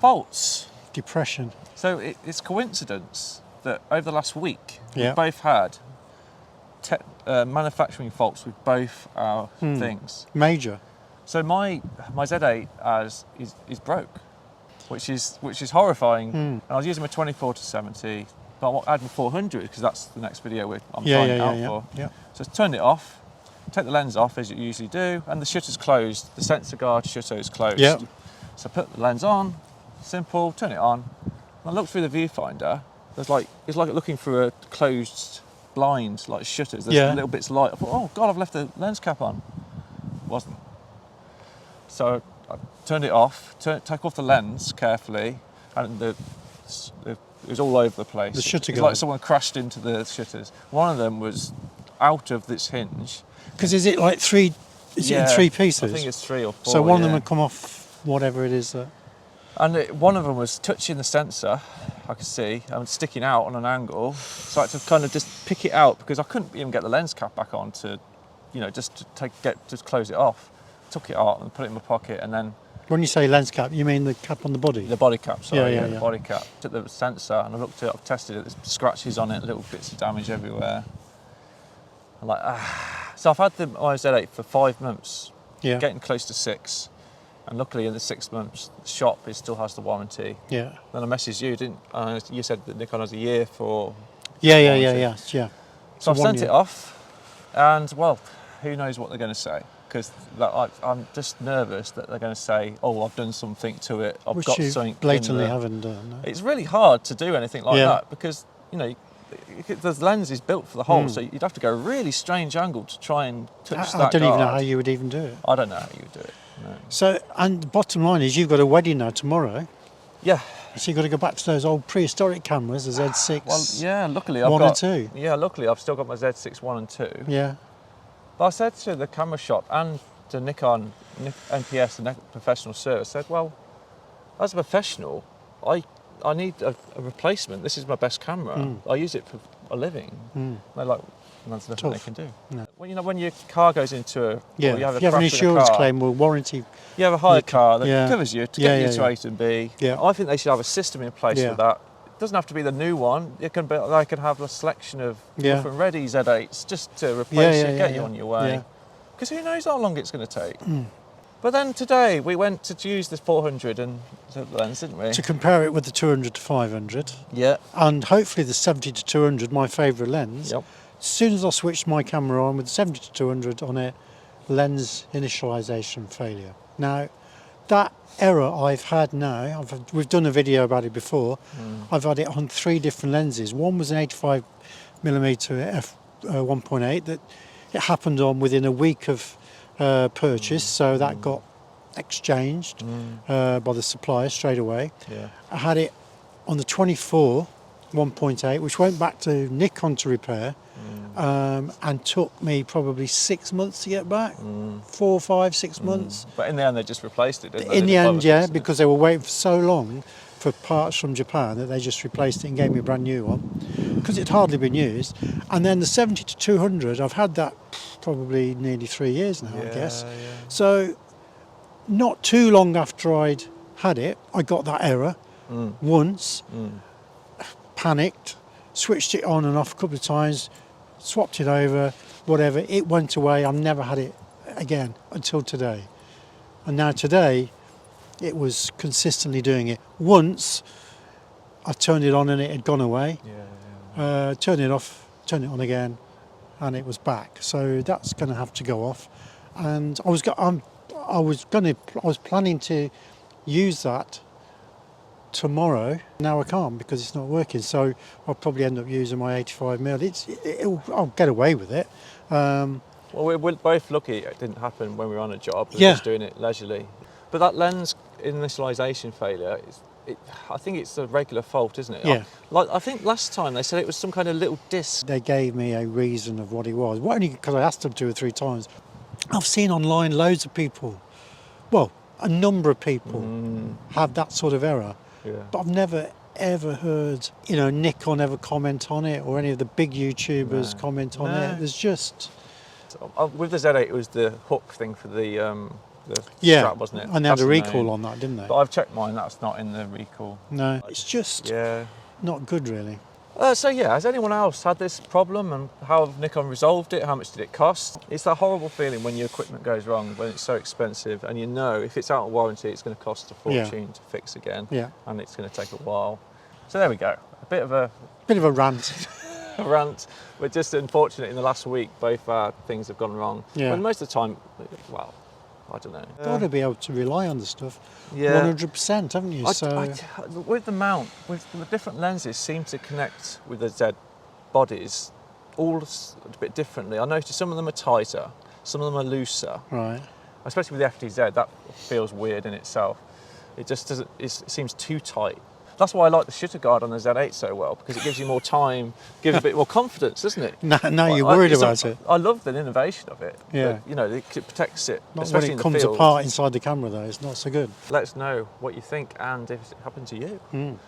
Faults. Depression. So it's coincidence that over the last week, Yeah. we've both had manufacturing faults with both our things. Major. So my Z8 is broke, which is horrifying. And I was using my 24-70, but I had my 400 because that's the next video I'm trying it out for. Yeah. So I turned it off, take the lens off as you usually do, and the shutter's closed. The sensor guard shutter is closed. Yeah. So I put the lens on, simple, turn it on. And I looked through the viewfinder. It's like looking through a closed blind, like shutters. There's little bits of light. I thought, oh God, I've left the lens cap on. Wasn't. So I turned it off, take off the lens carefully, and it was all over the place. The shutter It's guard. like someone crashed into the shutters. One of them was out of this hinge. Because is it like three? Is it in three pieces? I think it's 3 or 4. So one of them would come off, whatever it is. And one of them was touching the sensor, I could see, and sticking out on an angle. So I had to kind of just pick it out because I couldn't even get the lens cap back on to, just to close it off. Took it out and put it in my pocket, and then. When you say lens cap, you mean the cap on the body? The body cap, sorry. Yeah. The body cap. Took the sensor and I looked at it, I've tested it, there's scratches on it, little bits of damage everywhere. I'm like, So I've had the Z8 for 5 months, getting close to 6. And luckily in the 6 months, the shop still has the warranty. Yeah. Then I messaged you, didn't you said that Nikon has a year for Yeah. So I've sent it off, and well, who knows what they're going to say. Because I'm just nervous that they're going to say, oh, I've done something to it, I've Which got you something blatantly haven't done. No? It's really hard to do anything like that because, the lens is built for the hole, so you'd have to go a really strange angle to try and touch that I don't even know guard. how you would even do it. I don't know how you would do it. No. So, and the bottom line is you've got a wedding now tomorrow. Yeah. So you've got to go back to those old prehistoric cameras, the Z6. Well, yeah, luckily 1 and 2. Yeah, luckily I've still got my Z6 1 and 2. Yeah. But I said to the camera shop and to Nikon NPS, the professional service, said, well, as a professional, I need a replacement. This is my best camera. I use it for a living. They're like, there's nothing they can do. No. Well, when your car goes into a, Yeah, or you have if you have an insurance claim or warranty. You have a hired car that covers you to get you to yeah. A to B. Yeah. I think they should have a system in place for that. It doesn't have to be the new one. It can be, they can have a selection of different ready Z8s just to replace you, get you on your way. Because who knows how long it's going to take. But then today we went to use this 400 and lens, didn't we? To compare it with the 200 to 500. Yeah. And hopefully the 70 to 200, my favourite lens. Yep. As soon as I switched my camera on with 70 to 200 on it, lens initialization failure. Now, that error I've had now, we've done a video about it before, I've had it on 3 different lenses. One was an 85mm f1.8 that it happened on within a week of purchase, so that got exchanged by the supplier straight away. Yeah. I had it on the 24 1.8, which went back to Nikon to repair, and took me probably 6 months to get back. 4, 5, 6 months. But in the end, they just replaced it, didn't they? In the end, yeah, because they were waiting for so long for parts from Japan that they just replaced it and gave me a brand new one because it'd hardly been used. And then the 70 to 200, I've had that probably nearly 3 years now, I guess. Yeah. So not too long after I'd had it, I got that error once, panicked, switched it on and off a couple of times, swapped it over, whatever, it went away. I've never had it again until today. And now today, it was consistently doing it. Once, I turned it on and it had gone away. Turned it off, turned it on again, and it was back. So that's going to have to go off. And I was planning to use that tomorrow. Now I can't because it's not working. So I'll probably end up using my 85mm. I'll get away with it. Well, we're both lucky it didn't happen when we were on a job. We were just doing it leisurely. But that lens initialization failure, I think it's a regular fault, isn't it? Yeah. I think last time they said it was some kind of little disc. They gave me a reason of what it was. Well, only because I asked them 2 or 3 times. I've seen online loads of people, well, a number of people have that sort of error. Yeah. But I've never ever heard, Nikon ever comment on it or any of the big YouTubers comment on it. There's just... With the Z8, it was the hook thing for the the Yeah, strap, wasn't it? and they had That's a recall known. on that, didn't they? But I've checked mine, that's not in the recall. No, it's just Yeah. not good, really. So yeah, has anyone else had this problem, and how have Nikon resolved it? How much did it cost? It's that horrible feeling when your equipment goes wrong, when it's so expensive, and you know if it's out of warranty, it's going to cost a fortune to fix again, and it's going to take a while. So there we go, a bit of a rant. rant. We're just unfortunate in the last week, both our things have gone wrong. Yeah. But most of the time, well, I don't know. Got to be able to rely on the stuff. Yeah. 100%, haven't you? With the mount, with the different lenses seem to connect with the Z bodies all a bit differently. I noticed some of them are tighter, some of them are looser. Right. Especially with the FDZ, that feels weird in itself. It just doesn't, it seems too tight. That's why I like the shutter guard on the Z8 so well, because it gives you more time, gives a bit more confidence, doesn't it? Now you're worried about it. I love the innovation of it. Yeah. But, you know, it protects it, Not especially when in it the comes field. apart inside the camera, though. It's not so good. Let us know what you think and if it happened to you.